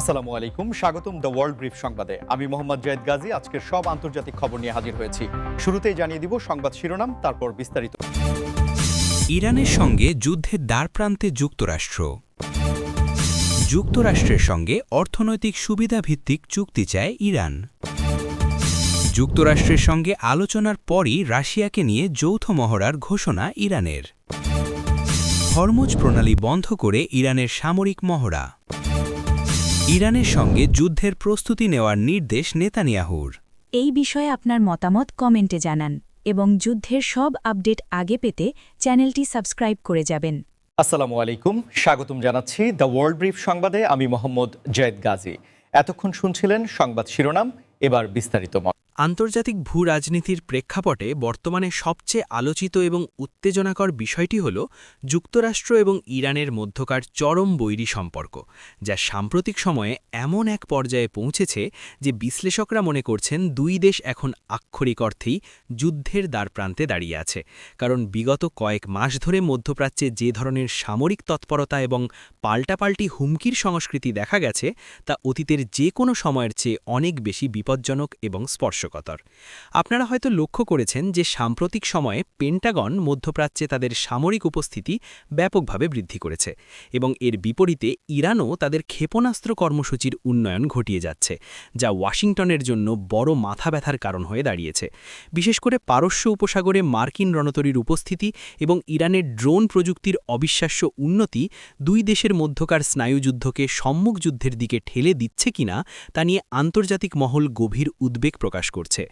আসসালামু আলাইকুম, স্বাগতম দ্য ওয়ার্ল্ড ব্রিফ সংবাদে। আমি মোহাম্মদ জায়েদ গাজী আজকের সব আন্তর্জাতিক খবর নিয়ে হাজির হয়েছি। শুরুতেই জানিয়ে দিব সংবাদ শিরোনাম, তারপর বিস্তারিত। ইরানের সঙ্গে যুদ্ধের দ্বারপ্রান্তে যুক্তরাষ্ট্র। যুক্তরাষ্ট্রের সঙ্গে অর্থনৈতিক সুবিধাভিত্তিক চুক্তি চায় ইরান। যুক্তরাষ্ট্রের সঙ্গে আলোচনার পরই রাশিয়াকে নিয়ে যৌথ মহড়ার ঘোষণা ইরানের। হরমুজ প্রণালী বন্ধ করে ইরানের সামরিক মহড়া। ইরানের সঙ্গে যুদ্ধের প্রস্তুতি নেওয়ার নির্দেশ নেতানিয়াহুর। এই বিষয়ে আপনার মতামত কমেন্টে জানান এবং যুদ্ধের সব আপডেট আগে পেতে চ্যানেলটি সাবস্ক্রাইব করে যাবেন। আসসালামু আলাইকুম, স্বাগতম জানাচ্ছি দ্য ওয়ার্ল্ড ব্রিফ সংবাদে। আমি মোহাম্মদ জায়েদ গাজী। এতক্ষণ শুনছিলেন সংবাদ শিরোনাম, এবার বিস্তারিত। আন্তর্জাতিক ভূ-রাজনীতির প্রেক্ষাপটে বর্তমানে সবচেয়ে আলোচিত এবং উত্তেজনাকর বিষয়টি হল যুক্তরাষ্ট্র এবং ইরানের মধ্যকার চরম বৈরী সম্পর্ক, যা সাম্প্রতিক সময়ে এমন এক পর্যায়ে পৌঁছেছে যে বিশ্লেষকরা মনে করছেন দুই দেশ এখন আক্ষরিক অর্থেই যুদ্ধের দ্বারপ্রান্তে দাঁড়িয়ে আছে। কারণ বিগত কয়েক মাস ধরে মধ্যপ্রাচ্যে যে ধরনের সামরিক তৎপরতা এবং পাল্টাপাল্টি হুমকির সংস্কৃতি দেখা গেছে, তা অতীতের যে কোনো সময়ের চেয়ে অনেক বেশি বিপজ্জনক এবং স্পর্শকাতর। আপনারা হয়তো লক্ষ্য করেছেন যে সাম্প্রতিক সময়ে পেন্টাগন মধ্যপ্রাচ্যে তাদের সামরিক উপস্থিতি ব্যাপকভাবে বৃদ্ধি করেছে এবং এর বিপরীতে ইরানও তাদের ক্ষেপণাস্ত্র কর্মসূচির উন্নয়ন ঘটিয়ে যাচ্ছে, যা ওয়াশিংটনের জন্য বড় মাথা ব্যথার কারণ হয়ে দাঁড়িয়েছে। বিশেষ করে পারস্য উপসাগরে মার্কিন রণতরীর উপস্থিতি এবং ইরানের ড্রোন প্রযুক্তির অবিশ্বাস্য উন্নতি দুই দেশের মধ্যকার স্নায়ুযুদ্ধকে সম্মুখ যুদ্ধের দিকে ঠেলে দিচ্ছে কিনা তা নিয়ে আন্তর্জাতিক মহল গভীর উদ্বেগ প্রকাশ করছে।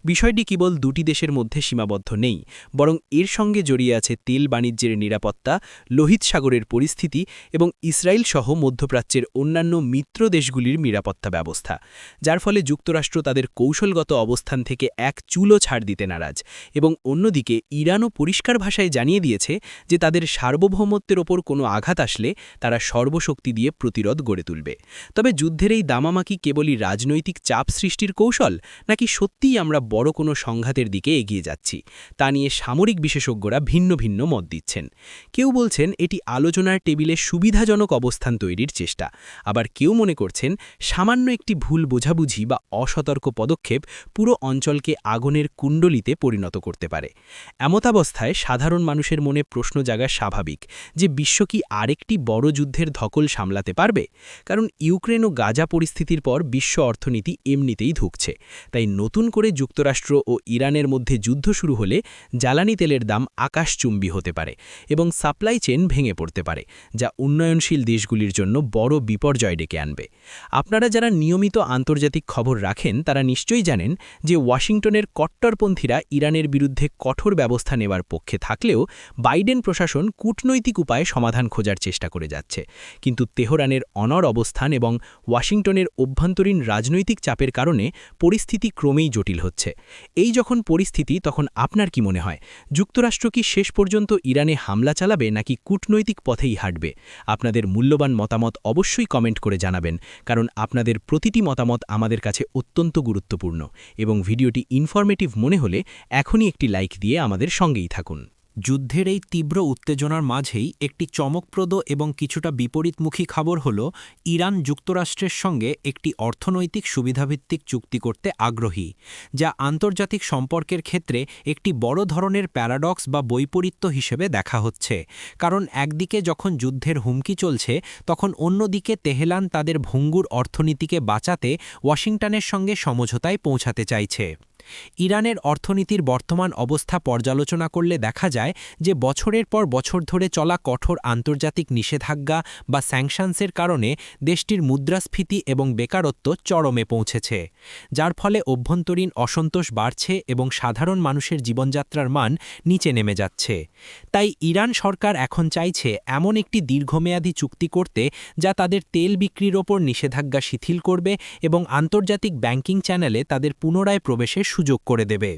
বিষয়টি কেবল দুটি দেশের মধ্যে সীমাবদ্ধ নেই, বরং এর সঙ্গে জড়িয়ে আছে তেল বাণিজ্যের নিরাপত্তা, লোহিত সাগরের পরিস্থিতি এবং ইসরায়েল সহ মধ্যপ্রাচ্যের অন্যান্য মিত্র দেশগুলির নিরাপত্তা ব্যবস্থা, যার ফলে যুক্তরাষ্ট্র তাদের কৌশলগত অবস্থান থেকে এক চুলও ছাড় দিতে নারাজ। এবং অন্যদিকে ইরানও পরিষ্কার ভাষায় জানিয়ে দিয়েছে যে তাদের সার্বভৌমত্বের ওপর কোনো আঘাত আসলে তারা সর্বশক্তি দিয়ে প্রতিরোধ গড়ে তুলবে। তবে যুদ্ধের এই দামামা কি কেবলই রাজনৈতিক চাপ সৃষ্টির কৌশল, নাকি সত্যিই আমরা বড় কোনো সংঘাতের দিকে এগিয়ে যাচ্ছি, তা নিয়ে সামরিক বিশেষজ্ঞরা ভিন্ন ভিন্ন মত দিচ্ছেন। কেউ বলছেন এটি আলোচনার টেবিলে সুবিধাজনক অবস্থান তৈরির চেষ্টা, আবার কেউ মনে করছেন সামান্য একটি ভুল বোঝাবুঝি বা অসতর্ক পদক্ষেপ পুরো অঞ্চলকে আগুনের কুণ্ডলিতে পরিণত করতে পারে। এমতাবস্থায় সাধারণ মানুষের মনে প্রশ্ন জাগা স্বাভাবিক যে বিশ্ব কি আরেকটি বড় যুদ্ধের ধকল সামলাতে পারবে? কারণ ইউক্রেন ও গাজা পরিস্থিতির পর বিশ্ব অর্থনীতি এমনিতেই ধুঁকছে। তাই নতুন করে যুক্তরাষ্ট্র ও ইরানের মধ্যে যুদ্ধ শুরু হলে জ্বালানি তেলের দাম আকাশচুম্বী হতে পারে এবং সাপ্লাই চেইন ভেঙে পড়তে পারে, যা উন্নয়নশীল দেশগুলির জন্য বড় বিপর্যয় ডেকে আনবে। আপনারা যারা নিয়মিত আন্তর্জাতিক খবর রাখেন তারা নিশ্চয়ই জানেন যে ওয়াশিংটনের কট্টরপন্থীরা ইরানের বিরুদ্ধে কঠোর ব্যবস্থা নেওয়ার পক্ষে থাকলেও বাইডেন প্রশাসন কূটনৈতিক উপায়ে সমাধান খোঁজার চেষ্টা করে যাচ্ছে। কিন্তু তেহরানের অনড় অবস্থান এবং ওয়াশিংটনের অভ্যন্তরীণ রাজনৈতিক চাপের কারণে পরিস্থিতি ক্রমেই জটিল হচ্ছে। এই যখন পরিস্থিতি, তখন আপনার কি মনে হয় যুক্তরাষ্ট্র কি শেষ পর্যন্ত ইরানে হামলা চালাবে নাকি কূটনৈতিক পথেই হাঁটবে? আপনাদের মূল্যবান মতামত অবশ্যই কমেন্ট করে জানাবেন, কারণ আপনাদের প্রতিটি মতামত আমাদের কাছে অত্যন্ত গুরুত্বপূর্ণ। এবং ভিডিওটি ইনফরমেটিভ মনে হলে এখনই একটি লাইক দিয়ে আমাদের সঙ্গেই থাকুন। যুদ্ধের এই তীব্র উত্তেজনার মাঝেই একটি চমকপ্রদ এবং কিছুটা বিপরীতমুখী খবর হল ইরান যুক্তরাষ্ট্রের সঙ্গে একটি অর্থনৈতিক সুবিধাভিত্তিক চুক্তি করতে আগ্রহী, যা আন্তর্জাতিক সম্পর্কের ক্ষেত্রে একটি বড় ধরনের প্যারাডক্স বা বৈপরীত্য হিসেবে দেখা হচ্ছে। কারণ একদিকে যখন যুদ্ধের হুমকি চলছে, তখন অন্যদিকে তেহরান তাদের ভঙ্গুর অর্থনীতিকে বাঁচাতে ওয়াশিংটনের সঙ্গে সমঝোতায় পৌঁছাতে চাইছে। ইরানের অর্থনীতির বর্তমান অবস্থা পর্যালোচনা করলে দেখা যায় যে বছরের পর বছর ধরে চলা কঠোর আন্তর্জাতিক নিষেধাজ্ঞা বা স্যাংশনসের কারণে দেশটির মুদ্রাস্ফীতি এবং বেকারত্ব চরমে পৌঁছেছে, যার ফলে অভ্যন্তরীণ অসন্তোষ বাড়ছে এবং সাধারণ মানুষের জীবনযাত্রার মান নিচে নেমে যাচ্ছে। তাই ইরান সরকার এখন চাইছে এমন একটি দীর্ঘমেয়াদী চুক্তি করতে যা তাদের তেল বিক্রির ওপর নিষেধাজ্ঞা শিথিল করবে এবং আন্তর্জাতিক ব্যাংকিং চ্যানেলে তাদের পুনরায় প্রবেশের সুযোগ করে দেবে।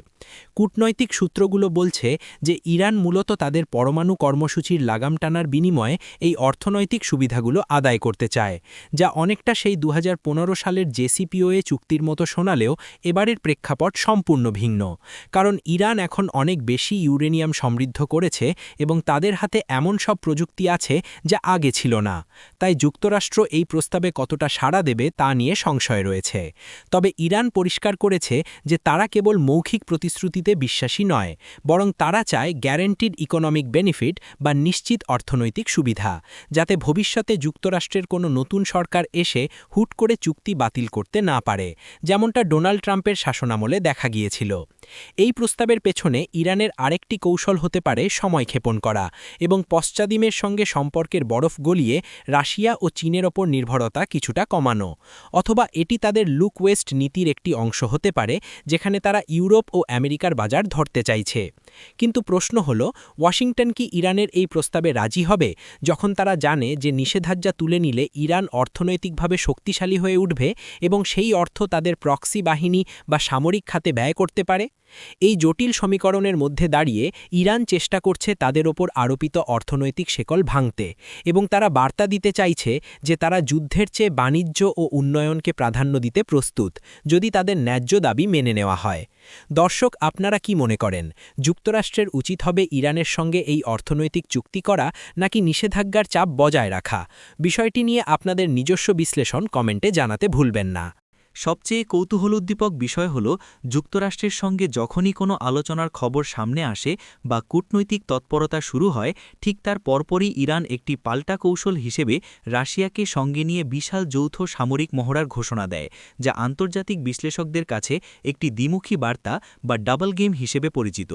কূটনৈতিক সূত্রগুলো বলছে যে ইরান মূলত তাদের পরমাণু কর্মসূচির লাগাম টানার বিনিময়ে এই অর্থনৈতিক সুবিধাগুলো আদায় করতে চায়, যা অনেকটা সেই 2015 সালের জেসিপিওএ চুক্তির মতো শোনালেও এবারের প্রেক্ষাপট সম্পূর্ণ ভিন্ন। কারণ ইরান এখন অনেক বেশি ইউরেনিয়াম সমৃদ্ধ করেছে এবং তাদের হাতে এমন সব প্রযুক্তি আছে যা আগে ছিল না। তাই যুক্তরাষ্ট্র এই প্রস্তাবে কতটা সাড়া দেবে তা নিয়ে সংশয় রয়েছে। তবে ইরান পরিষ্কার করেছে যে তারা কেবল মৌখিক প্রতিশ্রুতিতে বিশ্বাসী নয়, বরং তারা চায় গ্যারান্টিড ইকোনমিক বেনিফিট বা নিশ্চিত অর্থনৈতিক সুবিধা, যাতে ভবিষ্যতে যুক্তরাষ্ট্রের কোনো নতুন সরকার এসে হুট করে চুক্তি বাতিল করতে না পারে, যেমনটা ডোনাল্ড ট্রাম্পের শাসনামলে দেখা গিয়েছিল। এই প্রস্তাবের পেছনে ইরানের আরেকটি কৌশল হতে পারে সময় ক্ষেপণ করা এবং পশ্চাদিমের সঙ্গে সম্পর্কের বরফ গলিয়ে রাশিয়া ও চীনের ওপর নির্ভরতা কিছুটা কমানো, অথবা এটি তাদের লুক ওয়েস্ট নীতির একটি অংশ হতে পারে, যেখানে তারা ইউরোপ ও আমেরিকার বাজার ধরতে চাইছে। কিন্তু প্রশ্ন হল, ওয়াশিংটন কি ইরানের এই প্রস্তাবে রাজি হবে, যখন তারা জানে যে নিষেধাজ্ঞা তুলে নিলে ইরান অর্থনৈতিকভাবে শক্তিশালী হয়ে উঠবে এবং সেই অর্থ তাদের প্রক্সি বাহিনী বা সামরিক খাতে ব্যয় করতে পারে? এই জটিল সমীকরণের মধ্যে দাঁড়িয়ে ইরান চেষ্টা করছে তাদের ওপর আরোপিত অর্থনৈতিক শেকল ভাঙতে, এবং তারা বার্তা দিতে চাইছে যে তারা যুদ্ধের চেয়ে বাণিজ্য ও উন্নয়নকে প্রাধান্য দিতে প্রস্তুত, যদি তাদের ন্যায্য দাবি মেনে নেওয়া হয়। দর্শক, আপনারা কি মনে করেন, যুক্তরাষ্ট্রের উচিত হবে ইরানের সঙ্গে এই অর্থনৈতিক চুক্তি করা নাকি নিষেধাজ্ঞার চাপ বজায় রাখা? বিষয়টি নিয়ে আপনাদের নিজস্ব বিশ্লেষণ কমেন্টে জানাতে ভুলবেন না। সবচেয়ে কৌতূহলোদ্দীপক বিষয় হল, যুক্তরাষ্ট্রের সঙ্গে যখনই কোনো আলোচনার খবর সামনে আসে বা কূটনৈতিক তৎপরতা শুরু হয়, ঠিক তার পরপরই ইরান একটি পাল্টা কৌশল হিসেবে রাশিয়াকে সঙ্গে নিয়ে বিশাল যৌথ সামরিক মহড়ার ঘোষণা দেয়, যা আন্তর্জাতিক বিশ্লেষকদের কাছে একটি দ্বিমুখী বার্তা বা ডাবল গেম হিসেবে পরিচিত।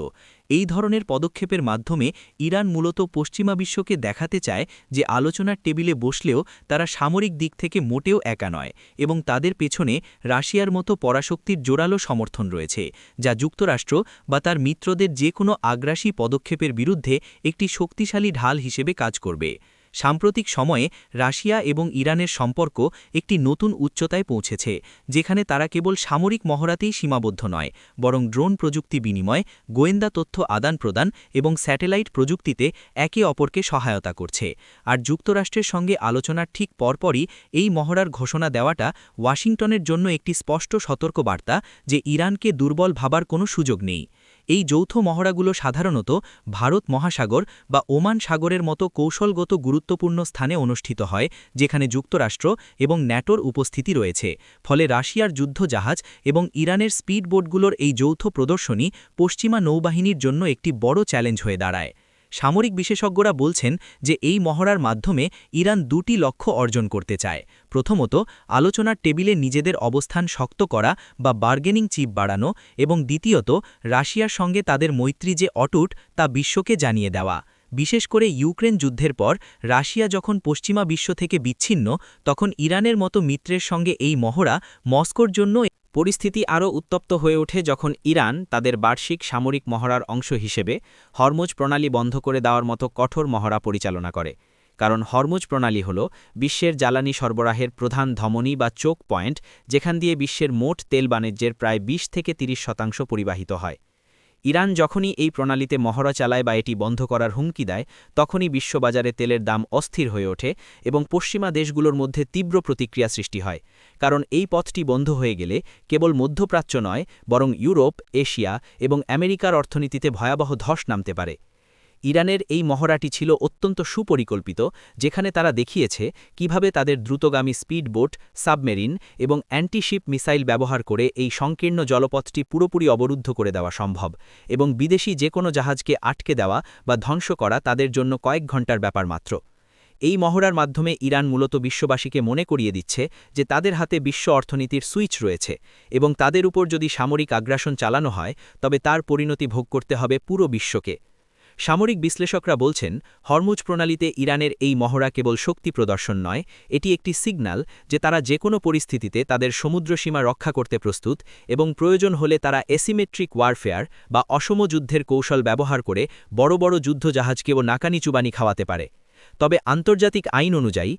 এই ধরনের পদক্ষেপের মাধ্যমে ইরান মূলত পশ্চিমা বিশ্বকে দেখাতে চায় যে আলোচনার টেবিলে বসলেও তারা সামরিক দিক থেকে মোটেও একা নয়, এবং তাদের পেছনে রাশিয়ার মতো পরাশক্তির জোরালো সমর্থন রয়েছে, যা যুক্তরাষ্ট্র বা তার মিত্রদের যে কোনো আগ্রাসী পদক্ষেপের বিরুদ্ধে একটি শক্তিশালী ঢাল হিসেবে কাজ করবে। সাম্প্রতিক সময়ে রাশিয়া এবং ইরানের সম্পর্ক একটি নতুন উচ্চতায় পৌঁছেছে, যেখানে তারা কেবল সামরিক মহড়াতেই সীমাবদ্ধ নয়, বরং ড্রোন প্রযুক্তি বিনিময়, গোয়েন্দা তথ্য আদান-প্রদান এবং স্যাটেলাইট প্রযুক্তিতে একে অপরকে সহায়তা করছে। আর যুক্তরাষ্ট্রের সঙ্গে আলোচনার ঠিক পরপরই এই মহড়ার ঘোষণা দেওয়াটা ওয়াশিংটনের জন্য একটি স্পষ্ট সতর্কবার্তা যে ইরানকে দুর্বল ভাবার কোনো সুযোগ নেই। এই যৌথ মহড়াগুলো সাধারণত ভারত মহাসাগর বা ওমান সাগরের মতো কৌশলগত গুরুত্বপূর্ণ স্থানে অনুষ্ঠিত হয়, যেখানে যুক্তরাষ্ট্র এবং ন্যাটোর উপস্থিতি রয়েছে। ফলে রাশিয়ার যুদ্ধজাহাজ এবং ইরানের স্পিডবোটগুলোর এই যৌথ প্রদর্শনী পশ্চিমা নৌবাহিনীর জন্য একটি বড় চ্যালেঞ্জ হয়ে দাঁড়ায়। সামরিক বিশেষজ্ঞরা বলছেন যে এই মহড়ার মাধ্যমে ইরান দুটি লক্ষ্য অর্জন করতে চায়। প্রথমত, আলোচনার টেবিলে নিজেদের অবস্থান শক্ত করা বা বার্গেনিং চিপ বাড়ানো, এবং দ্বিতীয়ত, রাশিয়ার সঙ্গে তাদের মৈত্রী যে অটুট তা বিশ্বকে জানিয়ে দেওয়া। বিশেষ করে ইউক্রেন যুদ্ধের পর রাশিয়া যখন পশ্চিমা বিশ্ব থেকে বিচ্ছিন্ন, তখন ইরানের মতো মিত্রের সঙ্গে এই মহড়া মস্কোর জন্য পরিস্থিতি আরও উত্তপ্ত হয়ে ওঠে যখন ইরান তাদের বার্ষিক সামরিক মহড়ার অংশ হিসেবে হরমুজ প্রণালী বন্ধ করে দেওয়ার মতো কঠোর মহড়া পরিচালনা করে। কারণ হরমুজ প্রণালী হল বিশ্বের জ্বালানি সরবরাহের প্রধান ধমনী বা চোক পয়েন্ট, যেখান দিয়ে বিশ্বের মোট তেল বাণিজ্যের প্রায় 20-30% পরিবাহিত হয়। ইরান যখনই এই প্রণালীতে মহড়া চালায় বা এটি বন্ধ করার হুমকি দেয়, তখনই বিশ্ববাজারে তেলের দাম অস্থির হয়ে ওঠে এবং পশ্চিমা দেশগুলোর মধ্যে তীব্র প্রতিক্রিয়া সৃষ্টি হয়। কারণ এই পথটি বন্ধ হয়ে গেলে কেবল মধ্যপ্রাচ্য নয়, বরং ইউরোপ, এশিয়া এবং আমেরিকার অর্থনীতিতে ভয়াবহ ধস নামতে পারে। ইরানের এই মহড়াটি ছিল অত্যন্ত সুপরিকল্পিত, যেখানে তারা দেখিয়েছে কিভাবে তাদের দ্রুতগামী স্পিডবোট, সাবমেরিন এবং অ্যান্টিশিপ মিসাইল ব্যবহার করে এই সংকীর্ণ জলপথটি পুরোপুরি অবরুদ্ধ করে দেওয়া সম্ভব, এবং বিদেশি যে কোনো জাহাজকে আটকে দেওয়া বা ধ্বংস করা তাদের জন্য কয়েক ঘণ্টার ব্যাপার মাত্র। এই মহড়ার মাধ্যমে ইরান মূলত বিশ্ববাসীকে মনে করিয়ে দিচ্ছে যে তাদের হাতে বিশ্ব অর্থনীতির সুইচ রয়েছে, এবং তাদের উপর যদি সামরিক আগ্রাসন চালানো হয় তবে তার পরিণতি ভোগ করতে হবে পুরো বিশ্বকে। সামরিক বিশ্লেষকরা বলছেন, হরমুজ প্রণালীতে ইরানের এই মহড়া কেবল শক্তি প্রদর্শন নয়, এটি একটি সিগন্যাল যে তারা যে কোনো পরিস্থিতিতে তাদের সমুদ্রসীমা রক্ষা করতে প্রস্তুত, এবং প্রয়োজন হলে তারা অ্যাসিমেট্রিক ওয়ারফেয়ার বা অসম যুদ্ধের কৌশল ব্যবহার করে বড় বড় যুদ্ধজাহাজকেও নাকানি চুবানি খাওয়াতে পারে। তবে আন্তর্জাতিক আইন অনুযায়ী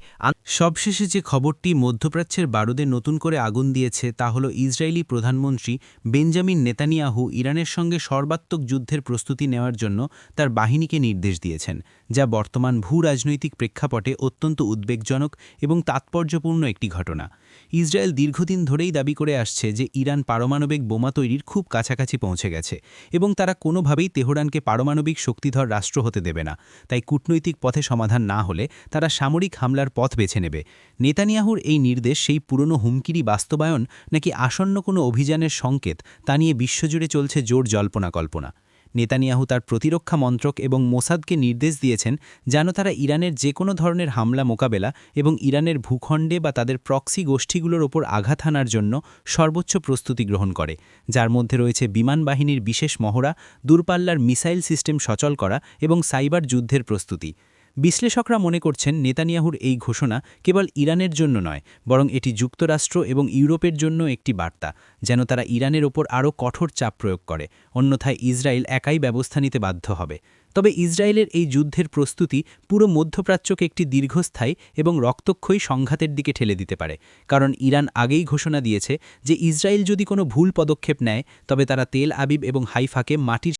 সবশেষে যে খবরটি মধ্যপ্রাচ্যের বারুদে নতুন করে আগুন দিয়েছে তা হল ইসরায়েলি প্রধানমন্ত্রী বেঞ্জামিন নেতানিয়াহু ইরানের সঙ্গে সর্বাত্মক যুদ্ধের প্রস্তুতি নেওয়ার জন্য তার বাহিনীকে নির্দেশ দিয়েছেন, যা বর্তমান ভূ-রাজনৈতিক প্রেক্ষাপটে অত্যন্ত উদ্বেগজনক এবং তাৎপর্যপূর্ণ একটি ঘটনা। ইসরায়েল দীর্ঘদিন ধরেই দাবি করে আসছে যে ইরান পারমাণবিক বোমা তৈরির খুব কাছাকাছি পৌঁছে গেছে এবং তারা কোনোভাবেই তেহরানকে পারমাণবিক শক্তিধর রাষ্ট্র হতে দেবে না। তাই কূটনৈতিক পথে সমাধান না হলে তারা সামরিক হামলার পথ বেছে নেবে। নেতানিয়াহুর এই নির্দেশ সেই পুরনো হুমকিরই বাস্তবায়ন নাকি আসন্ন কোনো অভিযানের সংকেত, তা নিয়ে বিশ্বজুড়ে চলছে জোর জল্পনা-কল্পনা। নেতানিয়াহু তার প্রতিরক্ষা মন্ত্রক এবং মোসাদকে নির্দেশ দিয়েছেন যেন তারা ইরানের যে কোনো ধরনের হামলা মোকাবেলা এবং ইরানের ভূখণ্ডে বা তাদের প্রক্সি গোষ্ঠীগুলোর ওপর আঘাত হানার জন্য সর্বোচ্চ প্রস্তুতি গ্রহণ করে, যার মধ্যে রয়েছে বিমান বাহিনীর বিশেষ মহড়া, দূরপাল্লার মিসাইল সিস্টেম সচল করা এবং সাইবার যুদ্ধের প্রস্তুতি। বিশ্লেষকরা মনে করছেন নেতানিয়াহুর এই ঘোষণা কেবল ইরানের জন্য নয়, বরং এটি যুক্তরাষ্ট্র এবং ইউরোপের জন্য একটি বার্তা, যেন তারা ইরানের ওপর আরও কঠোর চাপ প্রয়োগ করে, অন্যথায় ইসরায়েল একাই ব্যবস্থা নিতে বাধ্য হবে। তবে ইসরায়েলের এই যুদ্ধের প্রস্তুতি পুরো মধ্যপ্রাচ্যকে একটি দীর্ঘস্থায়ী এবং রক্তক্ষয়ী সংঘাতের দিকে ঠেলে দিতে পারে, কারণ ইরান আগেই ঘোষণা দিয়েছে যে ইসরায়েল যদি কোনো ভুল পদক্ষেপ নেয় তবে তারা তেল আবিব এবং হাইফাকে মাটির